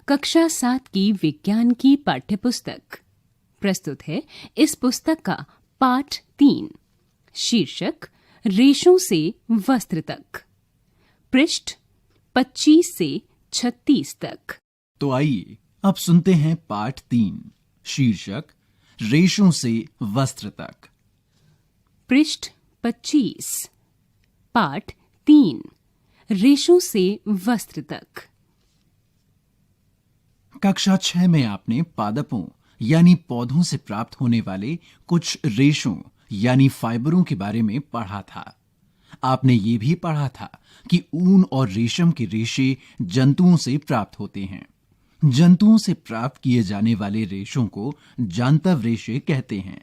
कक्षा 7 की विज्ञान की पाठ्यपुस्तक। प्रस्तुत है इस पुस्तक का पाठ 3, शीर्षक रेशों से वस्त्र तक, पृष्ठ 25 से 36 तक। तो आइए अब सुनते हैं पाठ 3, शीर्षक रेशों से वस्त्र तक। पृष्ठ 25, पाठ 3, रेशों से वस्त्र तक। कक्षा 6 में आपने पादपों यानी पौधों से प्राप्त होने वाले कुछ रेशों यानी फाइबरों के बारे में पढ़ा था। आपने ये भी पढ़ा था कि ऊन और रेशम के रेशे जंतुओं से प्राप्त होते हैं। जंतुओं से प्राप्त किए जाने वाले रेशों को जांतव रेशे कहते हैं।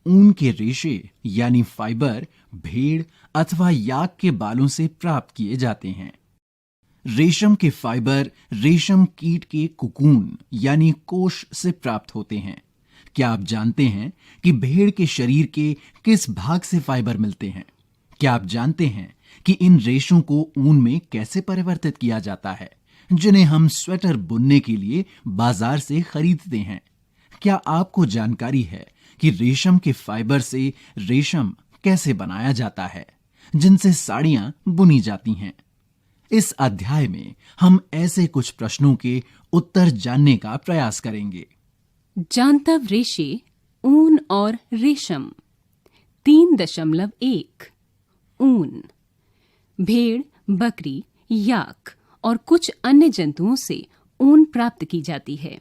ऊन के रेशे यानी फाइबर भेड़ अथवा याक के बालों से प्राप्त किए जाते हैं। रेशम के फाइबर रेशम कीट के कुकून यानी कोश से प्राप्त होते हैं। क्या आप जानते हैं कि भेड़ के शरीर के किस भाग से फाइबर मिलते हैं? क्या आप जानते हैं कि इन रेशों को ऊन में कैसे परिवर्तित किया जाता है, जिन्हें हम स्वेटर बुनने के लिए बाजार से खरीदते हैं? क्या आपको जानकारी है कि रेशम के फाइबर से रेशम कैसे बनाया जाता है, जिनसे साड़ियां बुनी जाती हैं? इस अध्याय में हम ऐसे कुछ प्रश्नों के उत्तर जानने का प्रयास करेंगे। जांतव रेशे, ऊन और रेशम। 3.1 ऊन। भेड़, बकरी, याक और कुछ अन्य जंतुओं से ऊन प्राप्त की जाती है।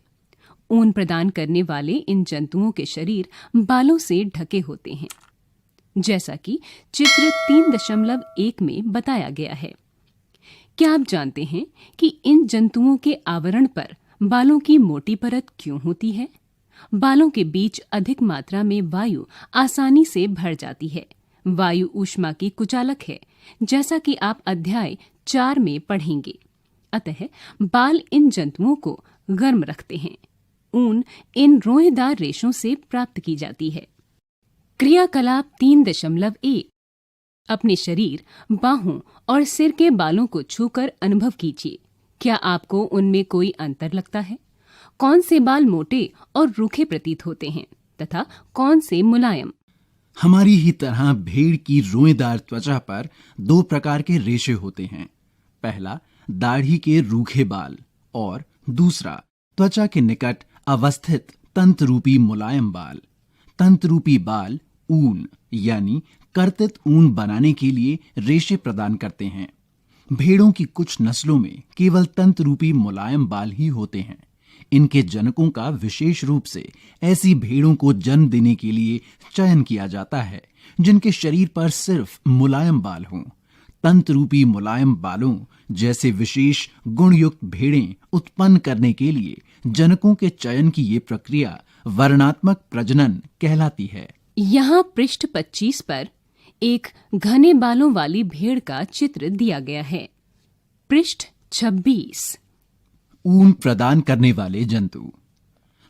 ऊन प्रदान करने वाले इन जंतुओं के शरीर बालों से ढके होते हैं, जैसा कि चित्र 3.1 में बताया गया है। क्या आप जानते हैं कि इन जंतुओं के आवरण पर बालों की मोटी परत क्यों होती है? बालों के बीच अधिक मात्रा में वायु आसानी से भर जाती है। वायु ऊष्मा की कुचालक है, जैसा कि आप अध्याय 4 में पढ़ेंगे। अतः बाल इन जंतुओं को गर्म रखते हैं। ऊन इन रोएदार रेशों से प्राप्त की जाती है। क्रियाकलाप 3.1 अपने शरीर, बाहों और सिर के बालों को छूकर अनुभव कीजिए। क्या आपको उनमें कोई अंतर लगता है? कौन से बाल मोटे और रूखे प्रतीत होते हैं तथा कौन से मुलायम? हमारी ही तरह भेड़ की रोएदार त्वचा पर 2 प्रकार के रेशे होते हैं। पहला दाढ़ी के रूखे बाल और दूसरा त्वचा के निकट अवस्थित तंतुरूपी मुलायम बाल। तंतुरूपी बाल ऊन यानी कर्तित ऊन बनाने के लिए रेशे प्रदान करते हैं। भेड़ों की कुछ नस्लों में केवल तंतुरूपी मुलायम बाल ही होते हैं। इनके जनकों का विशेष रूप से ऐसी भेड़ों को जन्म देने के लिए चयन किया जाता है जिनके शरीर पर सिर्फ मुलायम बाल हों। तंतुरूपी मुलायम बालों जैसे विशेष गुणयुक्त भेड़ें उत्पन्न करने के लिए जनकों के चयन की ये प्रक्रिया वर्णात्मक प्रजनन कहलाती है। यहाँ पृष्ठ 25 पर एक घने बालों वाली भेड़ का चित्र दिया गया है। पृष्ठ 26 ऊन प्रदान करने वाले जंतु।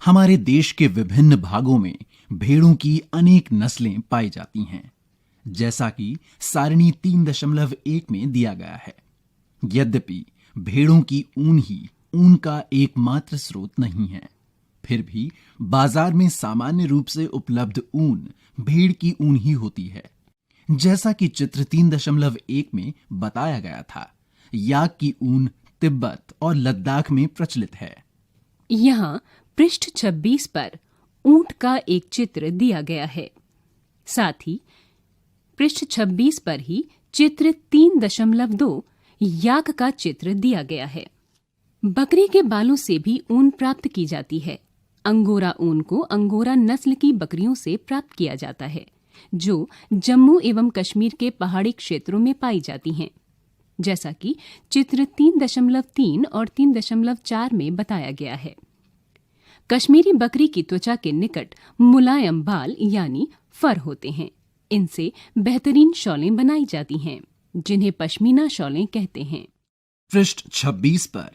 हमारे देश के विभिन्न भागों में भेड़ों की अनेक नस्लें पाई जाती हैं, जैसा कि सारणी 3.1 में दिया गया है। यद्यपि भेड़ों की ऊन ही ऊन का एकमात्र स्रोत नहीं है, फिर भी बाजार में सामान्य रूप से उपलब्ध ऊन भेड़ की ऊन ही होती है। जैसा कि चित्र 3.1 में बताया गया था, याक की ऊन तिब्बत और लद्दाख में प्रचलित है। यहाँ पृष्ठ 26 पर ऊंट का एक चित्र दिया गया है। साथ ही पृष्ठ 26 पर ही चित्र 3.2 याक का चित्र दिया गया है। बकरी के बालों से भी ऊन प्राप्त की जाती है। अंगोरा ऊन को अंगोरा नस्ल की बकरियों से प्राप्त किया जाता है, जो जम्मू एवं कश्मीर के पहाड़ी क्षेत्रों में पाई जाती हैं, जैसा कि चित्र 3.3 और 3.4 में बताया गया है। कश्मीरी बकरी की त्वचा के निकट मुलायम बाल यानी फर होते हैं। इनसे बेहतरीन शॉलें बनाई जाती हैं, जिन्हें पश्मीना शॉलें कहते हैं। पृष्ठ 26 पर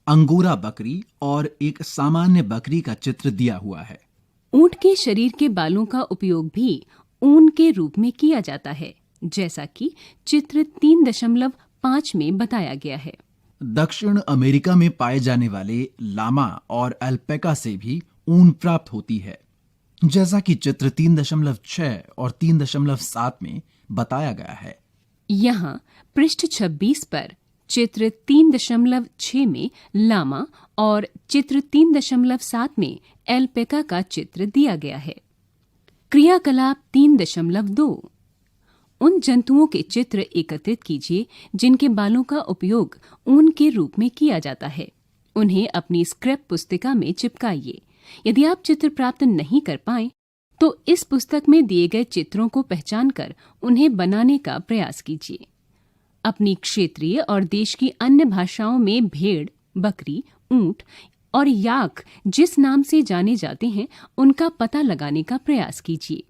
अंगोरा बकरी और एक सामान्य बकरी का चित्र दिया हुआ है। ऊंट के शरीर के बालों का उपयोग भी ऊन के रूप में किया जाता है, जैसा कि चित्र 3.5 में बताया गया है। दक्षिण अमेरिका में पाए जाने वाले लामा और अल्पैका से भी ऊन प्राप्त होती है, जैसा कि चित्र 3.6 और 3.7 में बताया गया है। यहाँ पृष्ठ 26 पर चित्र 3.6 में लामा और चित्र 3.7 में एल्पेका का चित्र दिया गया है। क्रियाकलाप 3.2 उन जंतुओं के चित्र एकत्रित कीजिए जिनके बालों का उपयोग ऊन के रूप में किया जाता है। उन्हें अपनी स्क्रैप पुस्तिका में चिपकाइए। यदि आप चित्र प्राप्त नहीं कर पाएं, तो इस पुस्तक में दिए गए चित्रों को पहचानकर उन्हें बनाने का प्रयास कीजिए। अपनी क्षेत्रीय और देश की अन्य भाषाओं में भेड़, बकरी, ऊंट और याक जिस नाम से जाने जाते हैं, उनका पता लगाने का प्रयास कीजिए।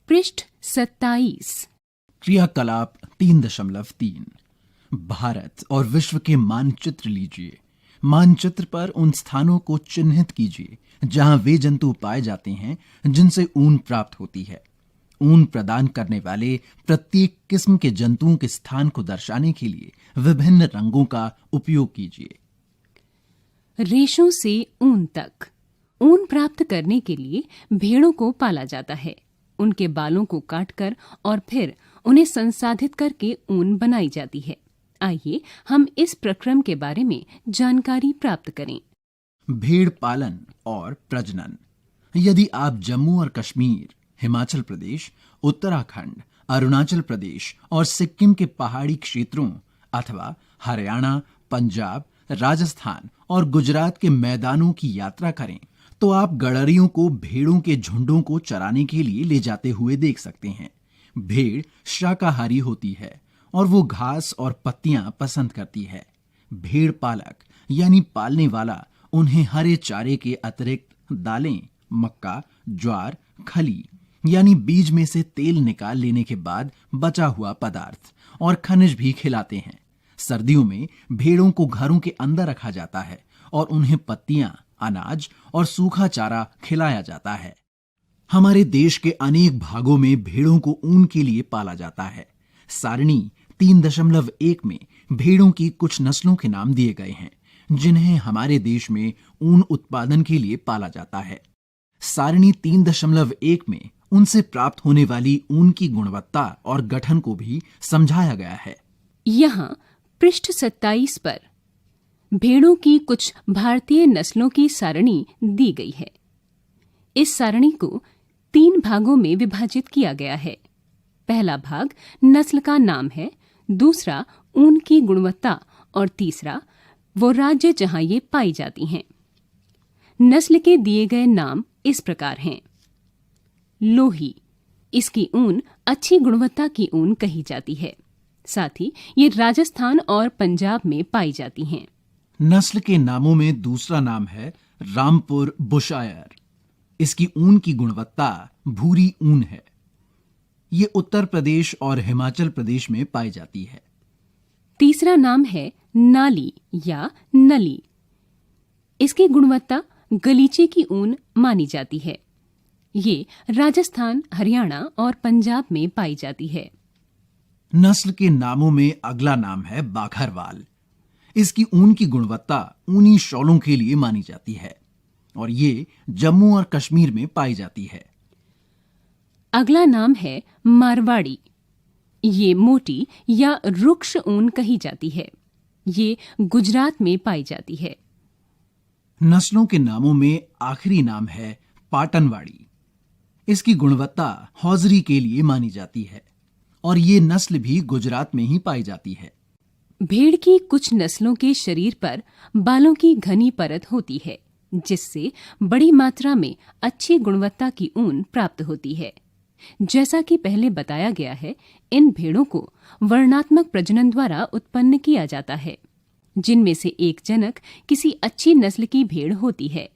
पृष्ठ 27। क्रियाकलाप 3.3 भारत और विश्व के मानचित्र लीजिए। मानचित्र पर उन स्थानों को चिन्हित कीजिए जहां वे जंतु पाए जाते हैं जिनसे ऊन प्राप्त होती है। ऊन प्रदान करने वाले प्रत्येक किस्म के जंतुओं के स्थान को दर्शाने के लिए विभिन्न रंगों का उपयोग कीजिए। रेशों से ऊन तक। ऊन प्राप्त करने के लिए भेड़ों को पाला जाता है। उनके बालों को काटकर और फिर उन्हें संसाधित करके ऊन बनाई जाती है। आइए हम इस प्रक्रम के बारे में जानकारी प्राप्त करें। भेड़ पालन और प्रजनन। यदि आप जम्मू और कश्मीर, हिमाचल प्रदेश, उत्तराखंड, अरुणाचल प्रदेश और सिक्किम के पहाड़ी क्षेत्रों अथवा हरियाणा, पंजाब, राजस्थान और गुजरात के मैदानों की यात्रा करें, तो आप गड़रियों को भेड़ों के झुंडों को चराने के लिए ले जाते हुए देख सकते हैं। भेड़ शाकाहारी होती है और वो घास और पत्तियां पसंद करती है। भेड़ पालक यानी पालने वाला उन्हें हरे चारे के अतिरिक्त दालें, मक्का, ज्वार, खली यानी बीज में से तेल निकाल लेने के बाद बचा हुआ पदार्थ और खनिज भी खिलाते हैं। सर्दियों में भेड़ों को घरों के अंदर रखा जाता है और उन्हें पत्तियां, अनाज और सूखा चारा खिलाया जाता है। हमारे देश के अनेक भागों में भेड़ों को ऊन के लिए पाला जाता है। सारणी 3.1 में भेड़ों की कुछ नस्लों के नाम दिए गए हैं जिन्हें हमारे देश में ऊन उत्पादन के लिए पाला जाता है। सारणी 3.1 में उनसे प्राप्त होने वाली ऊन की गुणवत्ता और गठन को भी समझाया गया है। यहाँ पृष्ठ 27 पर भेड़ों की कुछ भारतीय नस्लों की सारणी दी गई है। इस सारणी को 3 भागों में विभाजित किया गया है। पहला भाग नस्ल का नाम है, दूसरा ऊन की गुणवत्ता और तीसरा वो राज्य जहां ये पाई जाती हैं। नस्ल के दिए गए नाम इस प्रकार हैं। लोही, इसकी ऊन अच्छी गुणवत्ता की ऊन कही जाती है। साथ ही ये राजस्थान और पंजाब में पाई जाती हैं। नस्ल के नामों में दूसरा नाम है रामपुर बुशायर। इसकी ऊन की गुणवत्ता भूरी ऊन है। ये उत्तर प्रदेश और हिमाचल प्रदेश में पाई जाती है। तीसरा नाम है नाली या नली। इसकी गुणवत्ता गलीचे की ऊन मानी जाती है। ये राजस्थान, हरियाणा और पंजाब में पाई जाती है। नस्ल के नामों में अगला नाम है बाघरवाल। इसकी ऊन की गुणवत्ता ऊनी शॉलों के लिए मानी जाती है और ये जम्मू और कश्मीर में पाई जाती है। अगला नाम है मारवाड़ी। ये मोटी या रुक्ष ऊन कही जाती है। ये गुजरात में पाई जाती है। नस्लों के नामों में आखिरी नाम है पाटनवाड़ी। इसकी गुणवत्ता हौजरी के लिए मानी जाती है और ये नस्ल भी गुजरात में ही पाई जाती है। भेड़ की कुछ नस्लों के शरीर पर बालों की घनी परत होती है, जिससे बड़ी मात्रा में अच्छी गुणवत्ता की ऊन प्राप्त होती है। जैसा कि पहले बताया गया है, इन भेड़ों को वर्णात्मक प्रजनन द्वारा उत्पन्न किया जाता है, जिनमें से एक जनक किसी अच्छी नस्ल की भेड़ होती है।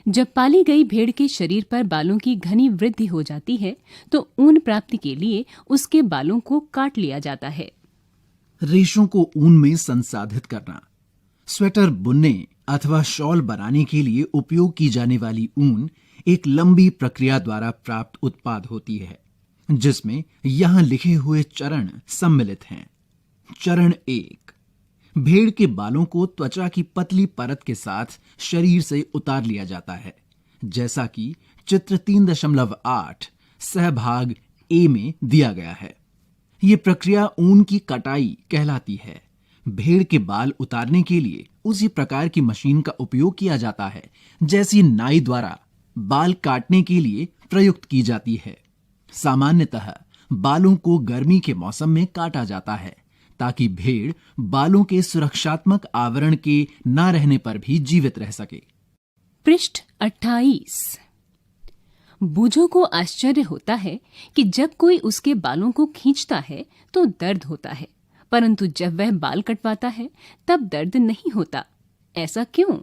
जब पाली गई भेड़ के शरीर पर बालों की घनी वृद्धि हो जाती है, तो ऊन प्राप्ति के लिए उसके बालों को काट लिया जाता है। रेशों को ऊन में संसाधित करना। स्वेटर बुनने अथवा शॉल बनाने के लिए उपयोग की जाने वाली ऊन एक लंबी प्रक्रिया द्वारा प्राप्त उत्पाद होती है, जिसमें यहां लिखे हुए चरण सम्मिलित हैं। चरण 1, भेड़ के बालों को त्वचा की पतली परत के साथ शरीर से उतार लिया जाता है, जैसा कि चित्र 3.8 सहभाग ए में दिया गया है। ये प्रक्रिया ऊन की कटाई कहलाती है। भेड़ के बाल उतारने के लिए उसी प्रकार की मशीन का उपयोग किया जाता है जैसी नाई द्वारा बाल काटने के लिए प्रयुक्त की जाती है। सामान्यतः बालों को गर्मी के मौसम में काटा जाता है ताकि भेड़ बालों के सुरक्षात्मक आवरण के न रहने पर भी जीवित रह सके। पृष्ठ 28। बूझों को आश्चर्य होता है कि जब कोई उसके बालों को खींचता है तो दर्द होता है, परंतु जब वह बाल कटवाता है तब दर्द नहीं होता। ऐसा क्यों?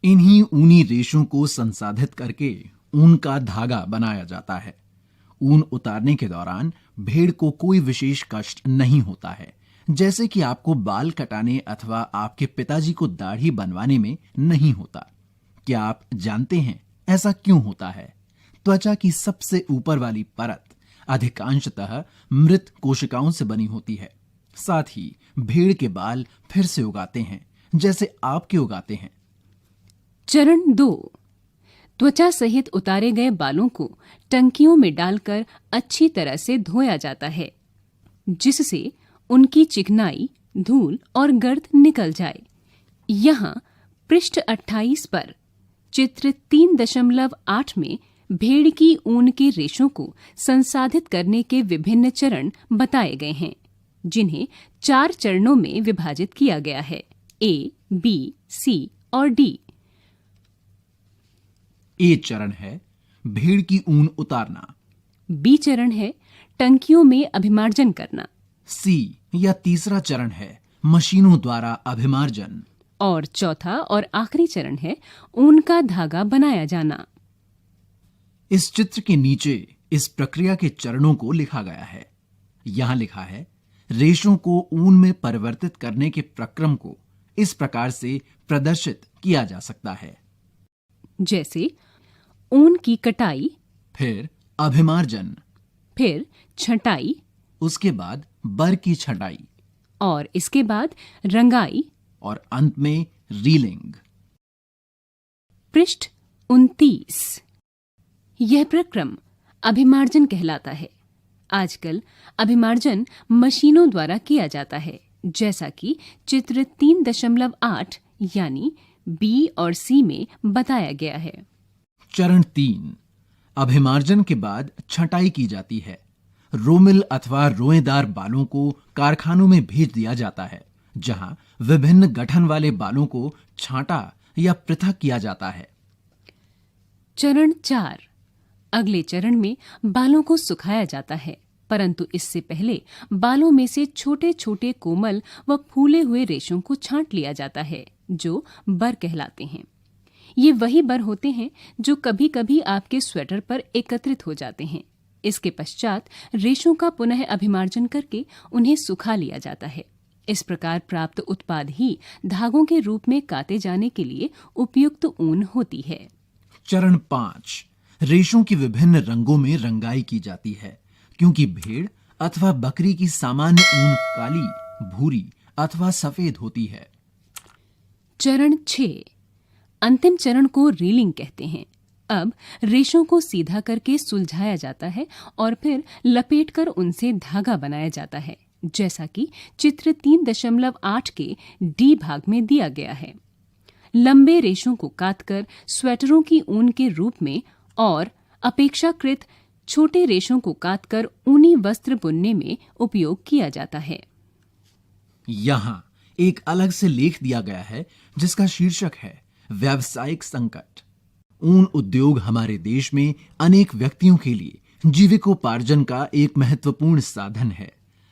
इन्हीं ऊनी रेशों को संसाधित करके ऊन का धागा बनाया जाता है। ऊन उतारने के दौरान भेड़ को कोई विशेष कष्ट नहीं होता है, जैसे कि आपको बाल कटाने अथवा आपके पिताजी को दाढ़ी बनवाने में नहीं होता। क्या आप जानते हैं ऐसा क्यों होता है? त्वचा की सबसे ऊपर वाली परत अधिकांशतः मृत कोशिकाओं से बनी होती है। साथ ही भेड़ के बाल फिर से उगाते हैं, जैसे आपके उगाते हैं। चरण 2। त्वचा सहित उतारे गए बालों को टंकियों में डालकर अच्छी तरह से धोया जाता है, जिससे उनकी चिकनाई, धूल और गर्द निकल जाए। यहाँ पृष्ठ 28 पर चित्र 3.8 में भेड़ की ऊन के रेशों को संसाधित करने के विभिन्न चरण बताए गए हैं, जिन्हें 4 चरणों में विभाजित किया गया है: ए, बी, सी और डी। ए चरण है भेड़ की ऊन उतारना। बी चरण है टंकियों में अभिमार्जन करना। सी या तीसरा चरण है मशीनों द्वारा अभिमार्जन। और चौथा और आखिरी चरण है ऊन का धागा बनाया जाना। इस चित्र के नीचे इस प्रक्रिया के चरणों को लिखा गया है। यहां लिखा है, रेशों को ऊन में परिवर्तित करने के प्रक्रम को इस प्रकार से प्रदर्शित किया जा सकता है, जैसे ऊन की कटाई, फिर अभिमार्जन, फिर छंटाई, उसके बाद बर की छंटाई और इसके बाद रंगाई और अंत में रीलिंग। पृष्ठ 29। यह प्रक्रम अभिमार्जन कहलाता है। आजकल अभिमार्जन मशीनों द्वारा किया जाता है, जैसा कि चित्र 3.8 यानी बी और सी में बताया गया है। चरण 3। अभिमार्जन के बाद छंटाई की जाती है। रोमिल अथवा रोएदार बालों को कारखानों में भेज दिया जाता है, जहां विभिन्न गठन वाले बालों को छांटा या पृथक किया जाता है। चरण 4। अगले चरण में बालों को सुखाया जाता है, परंतु इससे पहले बालों में से छोटे छोटे कोमल व फूले हुए रेशों को छांट लिया जाता है, जो बर कहलाते हैं। ये वही बर होते हैं जो कभी कभी आपके स्वेटर पर एकत्रित हो जाते हैं। इसके पश्चात रेशों का पुनः अभिमार्जन करके उन्हें सुखा लिया जाता है। इस प्रकार प्राप्त उत्पाद ही धागों के रूप में काते जाने के लिए उपयुक्त ऊन होती है। चरण 5। रेशों की विभिन्न रंगों में रंगाई की जाती है, क्योंकि भेड़ अथवा बकरी की सामान्य ऊन काली, भूरी अथवा सफेद होती है। चरण 6। अंतिम चरण को रीलिंग कहते हैं। अब रेशों को सीधा करके सुलझाया जाता है और फिर लपेटकर उनसे धागा बनाया जाता है, जैसा कि चित्र 3.8 के डी भाग में दिया गया है। लंबे रेशों को काटकर स्वेटरों की ऊन के रूप में और अपेक्षाकृत छोटे रेशों को काटकर ऊनी वस्त्र बुनने में उपयोग किया जाता है। यहाँ एक अलग से लेख दिया गया है जिसका शीर्षक है व्यावसायिक संकट। ऊन उद्योग हमारे देश में अनेक व्यक्तियों के लिए जीविकोपार्जन का एक महत्वपूर्ण साधन है,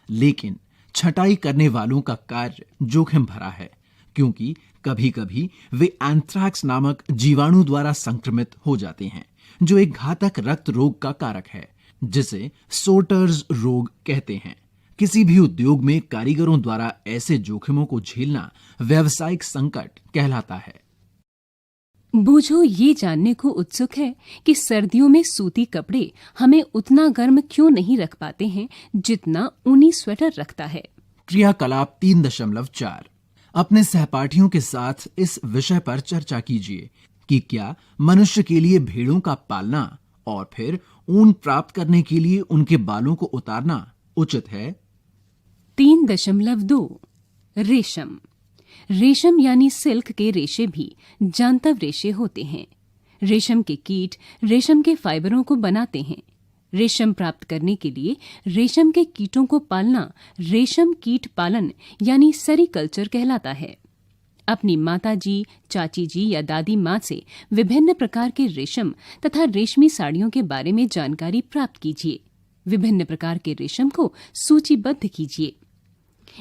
लेकिन छटाई करने वालों का कार्य जोखिम भरा है, क्योंकि कभी-कभी वे एंथ्रैक्स नामक जीवाणु द्वारा संक्रमित हो जाते हैं, जो एक घातक रक्त रोग का कारक है, जिसे सोटर्स रोग कहते हैं। किसी भी उद्योग में कारीगरों द्वारा ऐसे जोखिमों को झेलना व्यावसायिक संकट कहलाता है। बूझो ये जानने को उत्सुक है कि सर्दियों में सूती कपड़े हमें उतना गर्म क्यों नहीं रख पाते हैं जितना ऊनी स्वेटर रखता है। क्रियाकलाप 3.4। अपने सहपाठियों के साथ इस विषय पर चर्चा कीजिए कि क्या मनुष्य के लिए भेड़ों का पालना और फिर ऊन प्राप्त करने के लिए उनके बालों को उतारना उचित है। 3.2 रेशम। रेशम यानी सिल्क के रेशे भी जांतव रेशे होते हैं। रेशम के कीट रेशम के फाइबरों को बनाते हैं। रेशम प्राप्त करने के लिए रेशम के कीटों को पालना रेशम कीट पालन यानी सेरीकल्चर कहलाता है। अपनी माताजी, चाची जी या दादी माँ से विभिन्न प्रकार के रेशम तथा रेशमी साड़ियों के बारे में जानकारी प्राप्त कीजिए। विभिन्न प्रकार के रेशम को सूचीबद्ध कीजिए।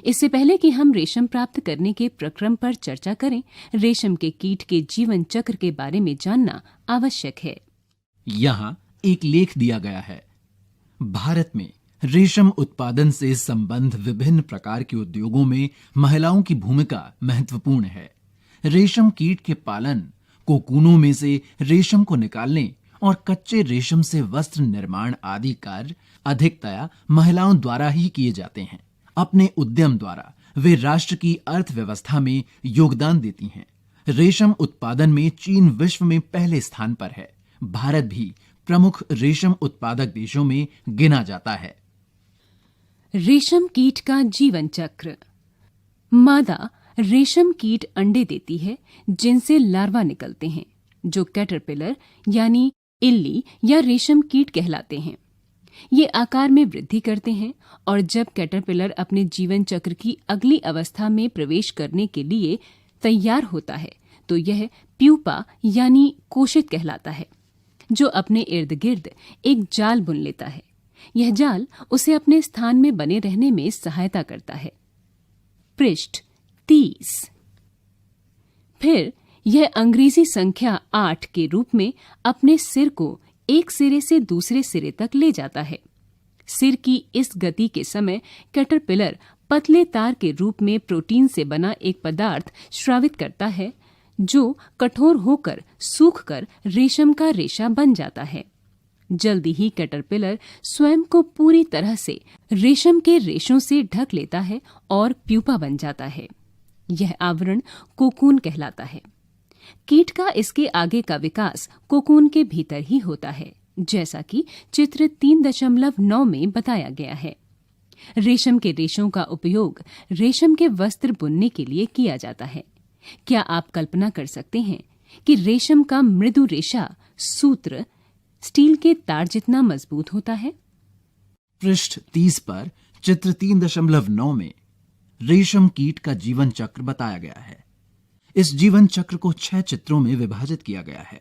इससे पहले कि हम रेशम प्राप्त करने के प्रक्रम पर चर्चा करें, रेशम के कीट के जीवन चक्र के बारे में जानना आवश्यक है। यहाँ एक लेख दिया गया है। भारत में रेशम उत्पादन से संबंध विभिन्न प्रकार के उद्योगों में महिलाओं की भूमिका महत्वपूर्ण है। रेशम कीट के पालन, कोकूनों में से रेशम को निकालने और कच्चे रेशम से वस्त्र निर्माण आदि कार्य अधिकतया महिलाओं द्वारा ही किए जाते हैं। अपने उद्यम द्वारा वे राष्ट्र की अर्थव्यवस्था में योगदान देती हैं। रेशम उत्पादन में चीन विश्व में पहले स्थान पर है। भारत भी प्रमुख रेशम उत्पादक देशों में गिना जाता है। रेशम कीट का जीवन चक्र। मादा रेशम कीट अंडे देती है जिनसे लार्वा निकलते हैं, जो कैटरपिलर यानी इल्ली या रेशम कीट कहलाते हैं। ये आकार में वृद्धि करते हैं और जब कैटरपिलर अपने जीवन चक्र की अगली अवस्था में प्रवेश करने के लिए तैयार होता है तो यह प्यूपा यानी कोशित कहलाता है, जो अपने इर्द गिर्द एक जाल बुन लेता है। यह जाल उसे अपने स्थान में बने रहने में सहायता करता है। पृष्ठ 30। फिर यह अंग्रेजी संख्या 8 के रूप में अपने सिर को एक सिरे से दूसरे सिरे तक ले जाता है। सिर की इस गति के समय कैटरपिलर पतले तार के रूप में प्रोटीन से बना एक पदार्थ स्रावित करता है, जो कठोर होकर सूखकर रेशम का रेशा बन जाता है। जल्दी ही कैटरपिलर स्वयं को पूरी तरह से रेशम के रेशों से ढक लेता है और प्यूपा बन जाता है। यह आवरण कोकून कहलाता है। कीट का इसके आगे का विकास कोकून के भीतर ही होता है, जैसा कि चित्र 3.9 में बताया गया है। रेशम के रेशों का उपयोग रेशम के वस्त्र बुनने के लिए किया जाता है। क्या आप कल्पना कर सकते हैं कि रेशम का मृदु रेशा सूत्र स्टील के तार जितना मजबूत होता है? पृष्ठ 30 पर चित्र 3.9 में रेशम कीट का जीवन चक्र बताया गया है। इस जीवन चक्र को 6 चित्रों में विभाजित किया गया है।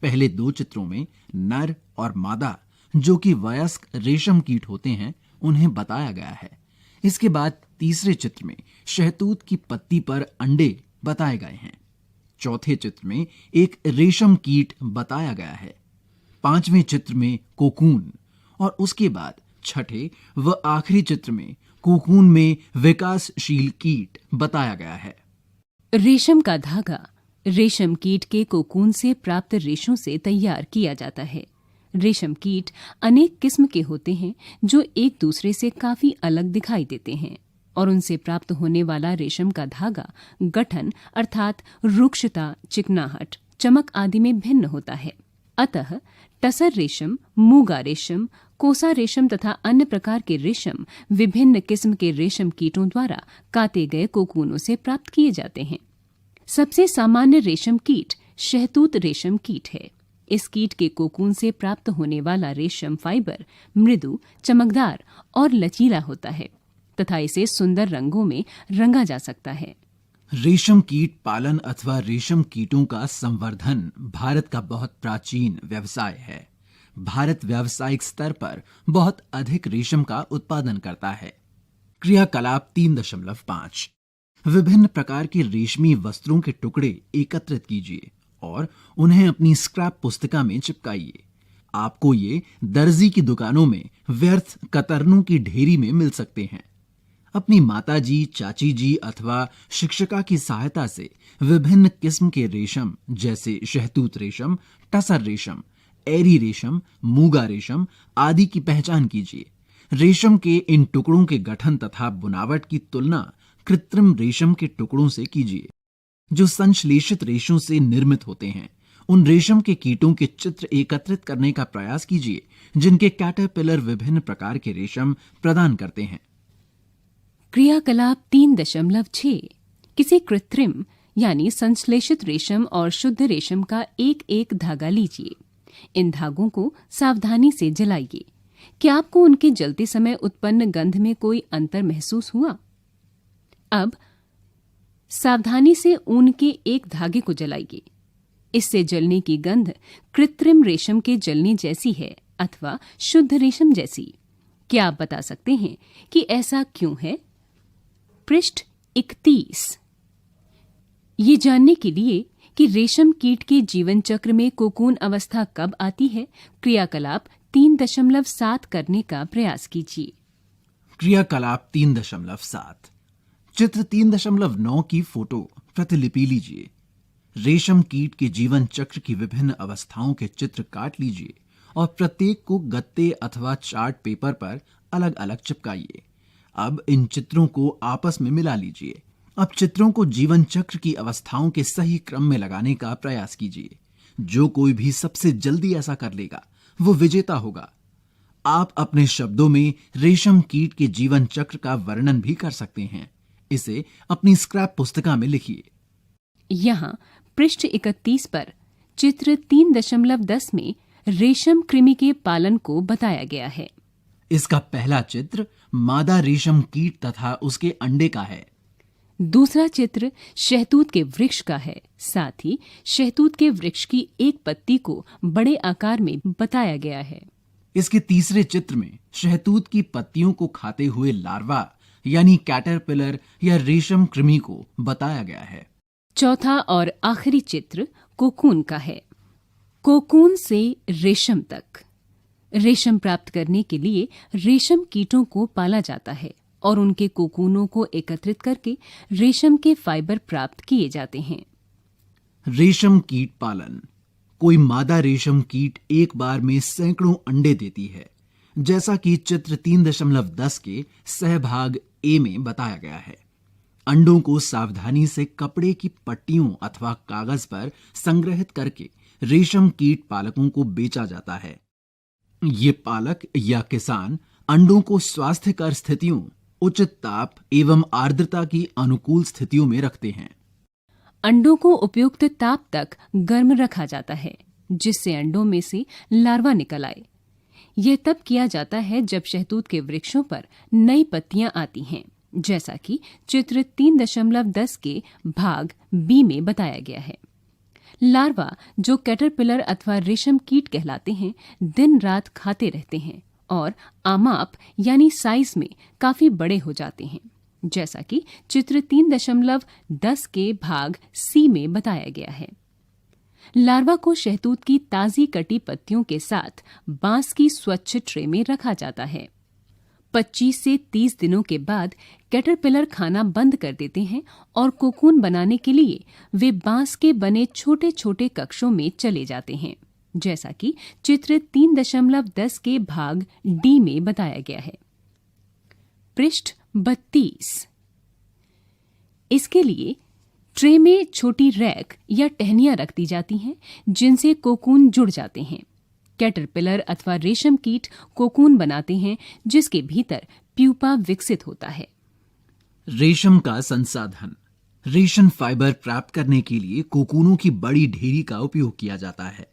पहले 2 चित्रों में नर और मादा, जो कि वयस्क रेशम कीट होते हैं, उन्हें बताया गया है। इसके बाद तीसरे चित्र में शहतूत की पत्ती पर अंडे बताए गए हैं। चौथे चित्र में एक रेशम कीट बताया गया है। 5वें चित्र में कोकून और उसके बाद छठे व आखिरी चित्र में कोकून में विकासशील कीट बताया गया है। रेशम का धागा रेशम कीट के कोकून से प्राप्त रेशों से तैयार किया जाता है। रेशम कीट अनेक किस्म के होते हैं जो एक दूसरे से काफी अलग दिखाई देते हैं और उनसे प्राप्त होने वाला रेशम का धागा गठन अर्थात रुक्षता, चिकनाहट, चमक आदि में भिन्न होता है। अतः टसर रेशम, मूंगा रेशम, कोसा रेशम तथा अन्य प्रकार के रेशम विभिन्न किस्म के रेशम कीटों द्वारा काते गए कोकूनों से प्राप्त किए जाते हैं। सबसे सामान्य रेशम कीट शहतूत रेशम कीट है। इस कीट के कोकून से प्राप्त होने वाला रेशम फाइबर मृदु, चमकदार और लचीला होता है तथा इसे सुंदर रंगों में रंगा जा सकता है। रेशम कीट पालन अथवा रेशम कीटों का संवर्धन भारत का बहुत प्राचीन व्यवसाय है। भारत व्यावसायिक स्तर पर बहुत अधिक रेशम का उत्पादन करता है। क्रियाकलाप 3.5 विभिन्न प्रकार के रेशमी वस्त्रों के टुकड़े एकत्रित कीजिए और उन्हें अपनी स्क्रैप पुस्तिका में चिपकाइए। आपको ये दर्जी की दुकानों में व्यर्थ कतरनों की ढेरी में मिल सकते हैं। अपनी माताजी, चाची जी अथवा शिक्षिका की सहायता से विभिन्न किस्म के रेशम जैसे शहतूत रेशम, टसर रेशम, एरी रेशम, मूंगा रेशम आदि की पहचान कीजिए। रेशम के इन टुकड़ों के गठन तथा बुनावट की तुलना कृत्रिम रेशम के टुकड़ों से कीजिए, जो संश्लेषित रेशों से निर्मित होते हैं। उन रेशम के कीटों के चित्र एकत्रित करने का प्रयास कीजिए जिनके कैटरपिलर विभिन्न प्रकार के रेशम प्रदान करते हैं। क्रियाकलाप 3.6 किसी कृत्रिम यानी संश्लेषित रेशम और शुद्ध रेशम का एक एक धागा लीजिए। इन धागों को सावधानी से जलाइए। क्या आपको उनके जलते समय उत्पन्न गंध में कोई अंतर महसूस हुआ? अब सावधानी से ऊन के एक धागे को जलाइए। इससे जलने की गंध कृत्रिम रेशम के जलने जैसी है अथवा शुद्ध रेशम जैसी। क्या आप बता सकते हैं कि ऐसा क्यों है? पृष्ठ 31। ये जानने के लिए कि रेशम कीट के जीवन चक्र में कोकून अवस्था कब आती है, क्रियाकलाप 3.7 करने का प्रयास कीजिए। क्रियाकलाप 3.7 चित्र 3.9 की फोटो प्रतिलिपि लीजिए। रेशम कीट के जीवन चक्र की विभिन्न अवस्थाओं के चित्र काट लीजिए और प्रत्येक को गत्ते अथवा चार्ट पेपर पर अलग अलग चिपकाइए। अब इन चित्रों को आपस में मिला लीजिए। अब चित्रों को जीवन चक्र की अवस्थाओं के सही क्रम में लगाने का प्रयास कीजिए। जो कोई भी सबसे जल्दी ऐसा कर लेगा वो विजेता होगा। आप अपने शब्दों में रेशम कीट के जीवन चक्र का वर्णन भी कर सकते हैं। इसे अपनी स्क्रैप पुस्तिका में लिखिए। यहाँ पृष्ठ 31 पर चित्र 3.10 में रेशम कृमि के पालन को बताया गया है। इसका पहला चित्र मादा रेशम कीट तथा उसके अंडे का है। दूसरा चित्र शहतूत के वृक्ष का है। साथ ही शहतूत के वृक्ष की एक पत्ती को बड़े आकार में बताया गया है। इसके तीसरे चित्र में शहतूत की पत्तियों को खाते हुए लार्वा यानी कैटरपिलर या रेशम कृमि को बताया गया है। चौथा और आखिरी चित्र कोकून का है। कोकून से रेशम तक रेशम प्राप्त करने के लिए रेशम कीटों को पाला जाता है और उनके कोकूनों को एकत्रित करके रेशम के फाइबर प्राप्त किए जाते हैं। रेशम कीट पालन। कोई मादा रेशम कीट एक बार में सैकड़ों अंडे देती है, जैसा कि चित्र 3.10 के सहभाग ए में बताया गया है। अंडों को सावधानी से कपड़े की पट्टियों अथवा कागज पर संग्रहित करके रेशम कीट पालकों को बेचा जाता है। ये पालक या किसान अंडों को स्वास्थ्यकर स्थितियों, उचित ताप एवं आर्द्रता की अनुकूल स्थितियों में रखते हैं। अंडों को उपयुक्त ताप तक गर्म रखा जाता है जिससे अंडों में से लार्वा निकल आए। यह तब किया जाता है जब शहतूत के वृक्षों पर नई पत्तियां आती हैं, जैसा कि चित्र 3.10 के भाग बी में बताया गया है। लार्वा, जो कैटरपिलर अथवा रेशम कीट कहलाते हैं, दिन रात खाते रहते हैं और आमाप यानी साइज में काफी बड़े हो जाते हैं, जैसा कि चित्र 3.10 के भाग सी में बताया गया है। लार्वा को शहतूत की ताजी कटी पत्तियों के साथ बांस की स्वच्छ ट्रे में रखा जाता है। 25 से 30 दिनों के बाद कैटरपिलर खाना बंद कर देते हैं और कोकून बनाने के लिए वे बांस के बने छोटे छोटे कक्षों में चले जाते हैं, जैसा कि चित्र 3.10 के भाग डी में बताया गया है। पृष्ठ 32। इसके लिए ट्रे में छोटी रैक या टहनियां रख दी जाती हैं जिनसे कोकून जुड़ जाते हैं। कैटरपिलर अथवा रेशम कीट कोकून बनाते हैं जिसके भीतर प्यूपा विकसित होता है। रेशम का संसाधन। रेशम फाइबर प्राप्त करने के लिए कोकूनों की बड़ी ढेरी का उपयोग किया जाता है।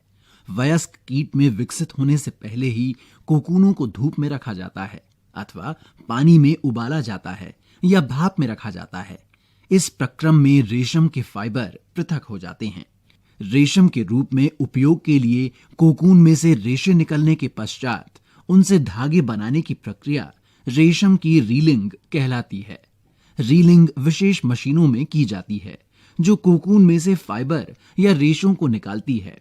वयस्क कीट में विकसित होने से पहले ही कोकूनों को धूप में रखा जाता है अथवा पानी में उबाला जाता है या भाप में रखा जाता है। इस प्रक्रम में रेशम के फाइबर पृथक हो जाते हैं। रेशम के रूप में उपयोग के लिए कोकून में से रेशे निकलने के पश्चात उनसे धागे बनाने की प्रक्रिया रेशम की रीलिंग कहलाती है। रीलिंग विशेष मशीनों में की जाती है जो कोकून में से फाइबर या रेशों को निकालती है।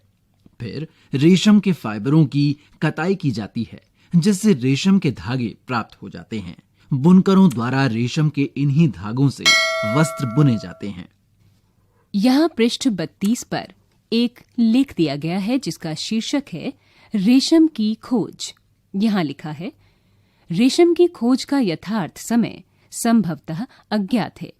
फिर रेशम के फाइबरों की कताई की जाती है जिससे रेशम के धागे प्राप्त हो जाते हैं। बुनकरों द्वारा रेशम के इन्हीं धागों से वस्त्र बुने जाते हैं। यहाँ पृष्ठ 32 पर एक लेख दिया गया है जिसका शीर्षक है रेशम की खोज। यहाँ लिखा है, रेशम की खोज का यथार्थ समय संभवतः अज्ञात है,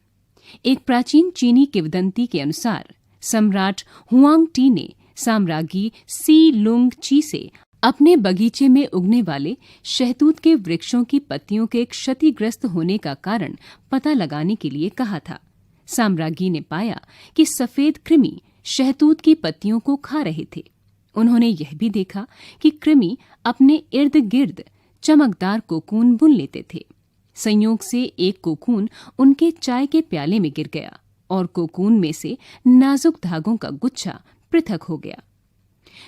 एक प्राचीन चीनी किंवदंती के अनुसार सम्राट हुआंग टी ने साम्राज्ञी सी लुंग ची से अपने बगीचे में उगने वाले शहतूत के वृक्षों की पत्तियों के क्षतिग्रस्त होने का कारण पता लगाने के लिए कहा था। साम्राज्ञी ने पाया कि सफेद कृमि शहतूत की पत्तियों को खा रहे थे। उन्होंने यह भी देखा कि कृमि अपने इर्द गिर्द चमकदार कोकून बुन लेते थे। संयोग से एक कोकून उनके चाय के प्याले में गिर गया और कोकून में से नाजुक धागों का गुच्छा पृथक हो गया।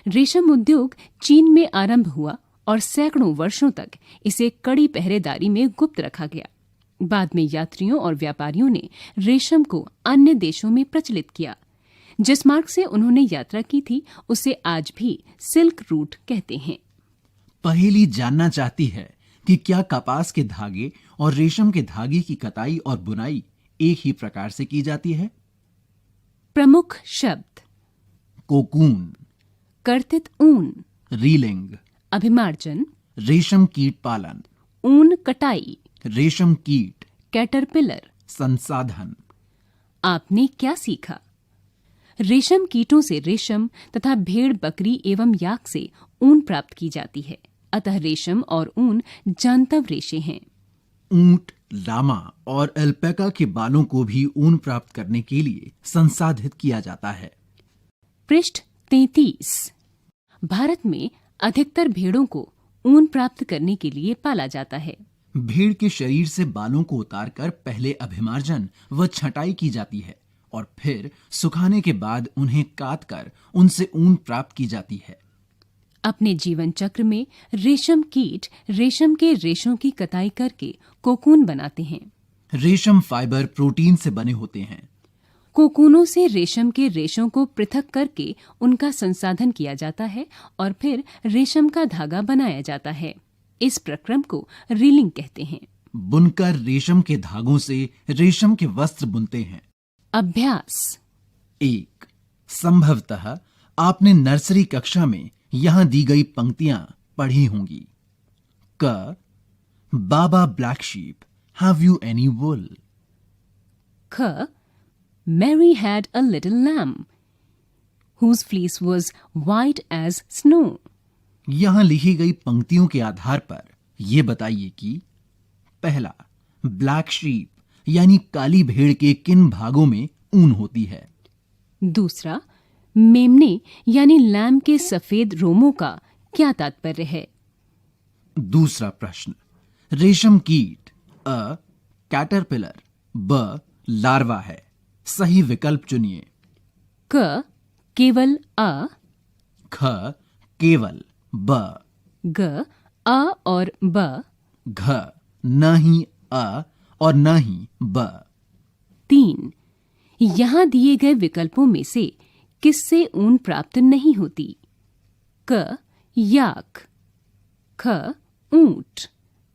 रेशम उद्योग चीन में आरंभ हुआ और सैकड़ों वर्षों तक इसे कड़ी पहरेदारी में गुप्त रखा गया। बाद में यात्रियों और व्यापारियों ने रेशम को अन्य देशों में प्रचलित किया। जिस मार्ग से उन्होंने यात्रा की थी उसे आज भी सिल्क रूट कहते हैं। पहेली जानना चाहती है कि क्या कपास के धागे और रेशम के धागे की कताई और बुनाई एक ही प्रकार से की जाती है? प्रमुख शब्द: कोकून, कर्तित ऊन, रीलिंग, अभिमार्जन, रेशम कीट पालन, ऊन कटाई, रेशम कीट, कैटरपिलर। संसाधन। आपने क्या सीखा? रेशम कीटों से रेशम तथा भेड़, बकरी एवं याक से ऊन प्राप्त की जाती है। अतः रेशम और ऊन जांतव रेशे हैं। ऊंट, लामा और अल्पैका के बालों को भी ऊन प्राप्त करने के लिए संसाधित किया जाता है। पृष्ठ 33। भारत में अधिकतर भेड़ों को ऊन प्राप्त करने के लिए पाला जाता है। भेड़ के शरीर से बालों को उतारकर पहले अभिमार्जन व छटाई की जाती है और फिर सुखाने के बाद उन्हें काटकर उनसे ऊन प्राप्त की जाती है। अपने जीवन चक्र में रेशम कीट रेशम के रेशों की कताई करके कोकून बनाते हैं। रेशम फाइबर प्रोटीन से बने होते हैं। कोकूनों से रेशम के रेशों को पृथक करके उनका संसाधन किया जाता है और फिर रेशम का धागा बनाया जाता है। इस प्रक्रम को रीलिंग कहते हैं। बुनकर रेशम के धागों से रेशम के वस्त्र बुनते हैं। अभ्यास 1। संभवतः आपने नर्सरी कक्षा में यहां दी गई पंक्तियां पढ़ी होंगी। क. Baa baa black sheep, have you any wool? ख. Mary had a little lamb whose fleece was white as snow. यहां लिखी गई पंक्तियों के आधार पर यह बताइए कि पहला, ब्लैक शीप यानी काली भेड़ के किन भागों में ऊन होती है? दूसरा, मेमने यानी लैम के सफेद रोमों का क्या तात्पर्य है? दूसरा प्रश्न, रेशम कीट अ. कैटरपिलर, ब. लार्वा है। सही विकल्प चुनिए। क. केवल अ, ख. केवल ब, ग. अ और ब, घ. न ही अ और न ही ब। 3. यहां दिए गए विकल्पों में से किससे ऊन प्राप्त नहीं होती? क. याक, ख. ऊंट,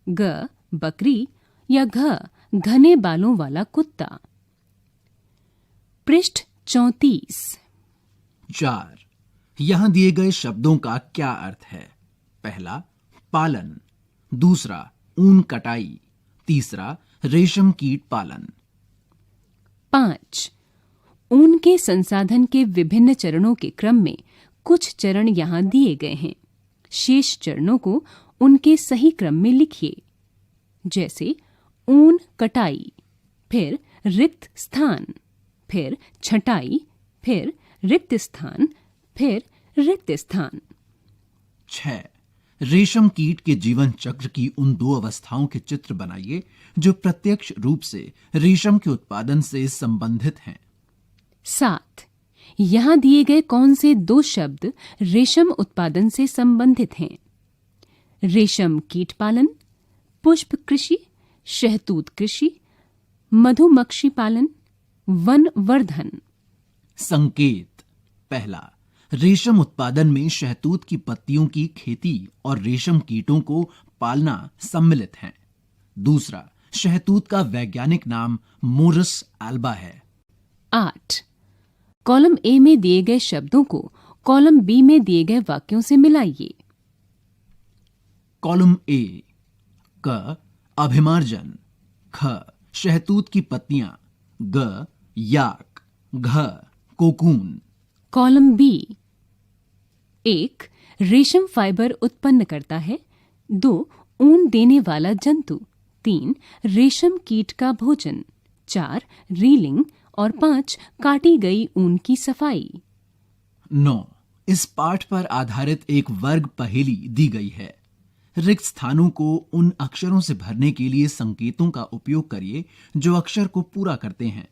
ग. बकरी या घ. घने बालों वाला कुत्ता। पृष्ठ 34। 4. यहां दिए गए शब्दों का क्या अर्थ है? पहला, पालन। दूसरा, ऊन कटाई। तीसरा, रेशम कीट पालन। 5. ऊन के संसाधन के विभिन्न चरणों के क्रम में कुछ चरण यहां दिए गए हैं। शेष चरणों को उनके सही क्रम में लिखिए। जैसे ऊन कटाई, फिर रिक्त स्थान, फिर छटाई, फिर रिक्त स्थान, फिर रिक्त स्थान। 6. रेशम कीट के जीवन चक्र की उन 2 अवस्थाओं के चित्र बनाइए जो प्रत्यक्ष रूप से रेशम के उत्पादन से संबंधित हैं। 7. यहां दिए गए कौन से 2 शब्द रेशम उत्पादन से संबंधित हैं? रेशम कीट पालन, पुष्प कृषि, शहतूत कृषि, मधुमक्खी पालन, वन वर्धन। संकेत: पहला, रेशम उत्पादन में शहतूत की पत्तियों की खेती और रेशम कीटों को पालना सम्मिलित है। दूसरा, शहतूत का वैज्ञानिक नाम मोरस एल्बा है। 8. कॉलम ए में दिए गए शब्दों को कॉलम बी में दिए गए वाक्यों से मिलाइए। कॉलम ए, क. अभिमार्जन, ख. शहतूत की पत्तियां, ग याक, घ कोकून। Column B 1. रेशम फाइबर उत्पन्न करता है। 2. ऊन देने वाला जंतु। 3. रेशम कीट का भोजन। 4. रीलिंग और 5. काटी गई ऊन की सफाई। 9. इस पाठ पर आधारित एक वर्ग पहेली दी गई है। रिक्त स्थानों को उन अक्षरों से भरने के लिए संकेतों का उपयोग करिए जो अक्षर को पूरा करते हैं।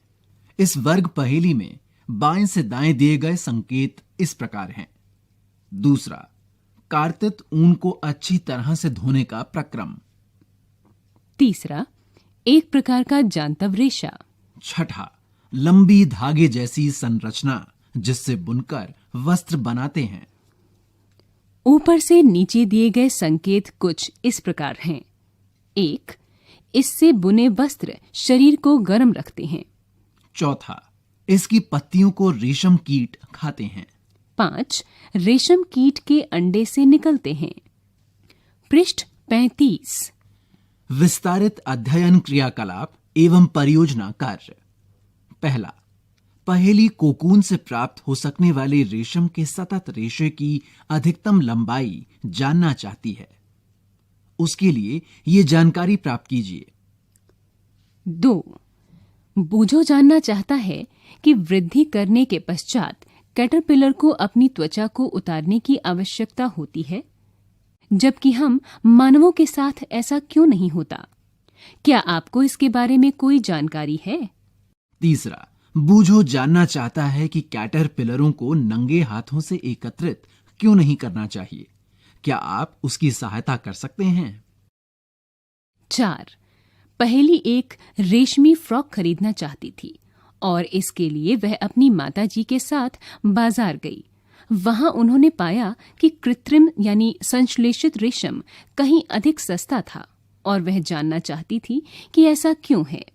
इस वर्ग पहेली में बाएं से दाएं दिए गए संकेत इस प्रकार हैं। दूसरा, कार्तित ऊन को अच्छी तरह से धोने का प्रक्रम। तीसरा, एक प्रकार का जांतव रेशा। छठा, लंबी धागे जैसी संरचना जिससे बुनकर वस्त्र बनाते हैं। ऊपर से नीचे दिए गए संकेत कुछ इस प्रकार हैं। 1. इससे बुने वस्त्र शरीर को गर्म रखते हैं। चौथा, इसकी पत्तियों को रेशम कीट खाते हैं। 5. रेशम कीट के अंडे से निकलते हैं। पृष्ठ 35। विस्तारित अध्ययन क्रियाकलाप एवं परियोजना कार्य। पहला, पहेली कोकून से प्राप्त हो सकने वाले रेशम के सतत रेशे की अधिकतम लंबाई जानना चाहती है। उसके लिए ये जानकारी प्राप्त कीजिए। 2. बूझो जानना चाहता है कि वृद्धि करने के पश्चात कैटरपिलर को अपनी त्वचा को उतारने की आवश्यकता होती है, जबकि हम मानवों के साथ ऐसा क्यों नहीं होता? क्या आपको इसके बारे में कोई जानकारी है? तीसरा, बूझो जानना चाहता है कि कैटरपिलरों को नंगे हाथों से एकत्रित क्यों नहीं करना चाहिए। क्या आप उसकी सहायता कर सकते हैं? 4. पहेली एक रेशमी फ्रॉक खरीदना चाहती थी और इसके लिए वह अपनी माताजी के साथ बाजार गई। वहां उन्होंने पाया कि कृत्रिम यानी संश्लेषित रेशम कहीं अधिक सस्ता था और वह जानना चाहती थी कि ऐसा क्यों है।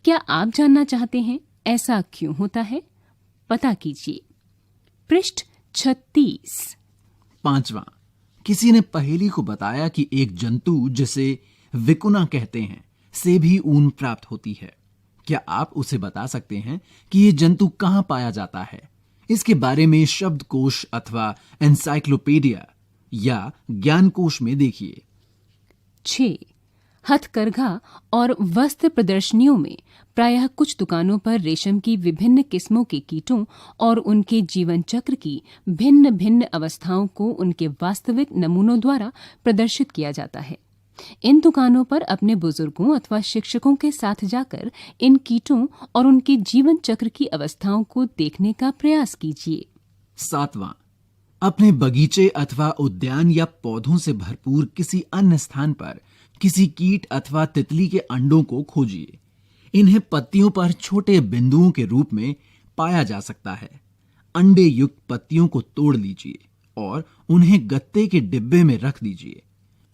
क्या आप जानना चाहते हैं ऐसा क्यों होता है? पता कीजिए। पृष्ठ 36। पांचवा, किसी ने पहेली को बताया कि एक जंतु जिसे विकुना कहते हैं से भी ऊन प्राप्त होती है। क्या आप उसे बता सकते हैं कि ये जंतु कहां पाया जाता है? इसके बारे में शब्दकोश अथवा एनसाइक्लोपीडिया या ज्ञानकोश में देखिए। 6. हथकरघा और वस्त्र प्रदर्शनियों में प्रायः कुछ दुकानों पर रेशम की विभिन्न किस्मों के कीटों और उनके जीवन चक्र की भिन्न भिन्न अवस्थाओं को उनके वास्तविक नमूनों द्वारा प्रदर्शित किया जाता है। इन दुकानों पर अपने बुजुर्गों अथवा शिक्षकों के साथ जाकर इन कीटों और उनके जीवन चक्र की अवस्थाओं को देखने का प्रयास कीजिए। 7वां, अपने बगीचे अथवा उद्यान या पौधों से भरपूर किसी अन्य स्थान पर किसी कीट अथवा तितली के अंडों को खोजिए। इन्हें पत्तियों पर छोटे बिंदुओं के रूप में पाया जा सकता है। अंडे युक्त पत्तियों को तोड़ लीजिए और उन्हें गत्ते के डिब्बे में रख दीजिए।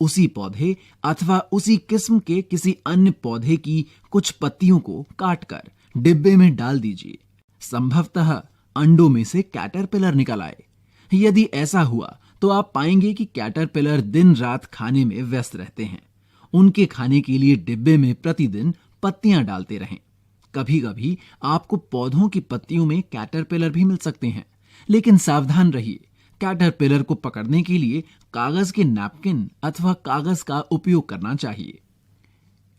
उसी पौधे अथवा उसी किस्म के किसी अन्य पौधे की कुछ पत्तियों को काटकर डिब्बे में डाल दीजिए। संभवतः अंडों में से कैटरपिलर निकल आए। यदि ऐसा हुआ तो आप पाएंगे कि कैटरपिलर दिन रात खाने में व्यस्त रहते हैं। उनके खाने के लिए डिब्बे में प्रतिदिन पत्तियां डालते रहें। कभी कभी आपको पौधों की पत्तियों में कैटरपिलर भी मिल सकते हैं, लेकिन सावधान रहिए। कैटरपिलर को पकड़ने के लिए कागज के नैपकिन अथवा कागज का उपयोग करना चाहिए।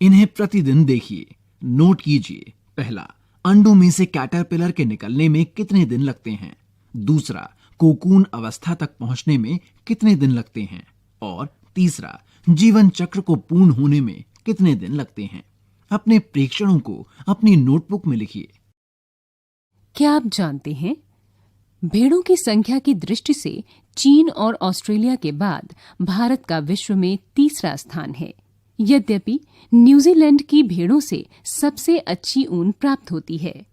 इन्हें प्रतिदिन देखिए। नोट कीजिए। पहला, अंडों में से कैटरपिलर के निकलने में कितने दिन लगते हैं। दूसरा, कोकून अवस्था तक पहुंचने में कितने दिन लगते हैं। और तीसरा, जीवन चक्र को पूर्ण होने में कितने दिन लगते हैं। अपने प्रेक्षणों को अपनी नोटबुक में लिखिए। क्या आप जानते हैं, भेड़ों की संख्या की दृष्टि से चीन और ऑस्ट्रेलिया के बाद भारत का विश्व में तीसरा स्थान है। यद्यपि न्यूजीलैंड की भेड़ों से सबसे अच्छी ऊन प्राप्त होती है।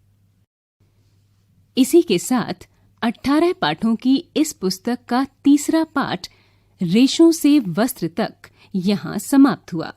इसी के साथ 18 पाठों की इस पुस्तक का तीसरा पाठ रेशों से वस्त्र तक यहाँ समाप्त हुआ।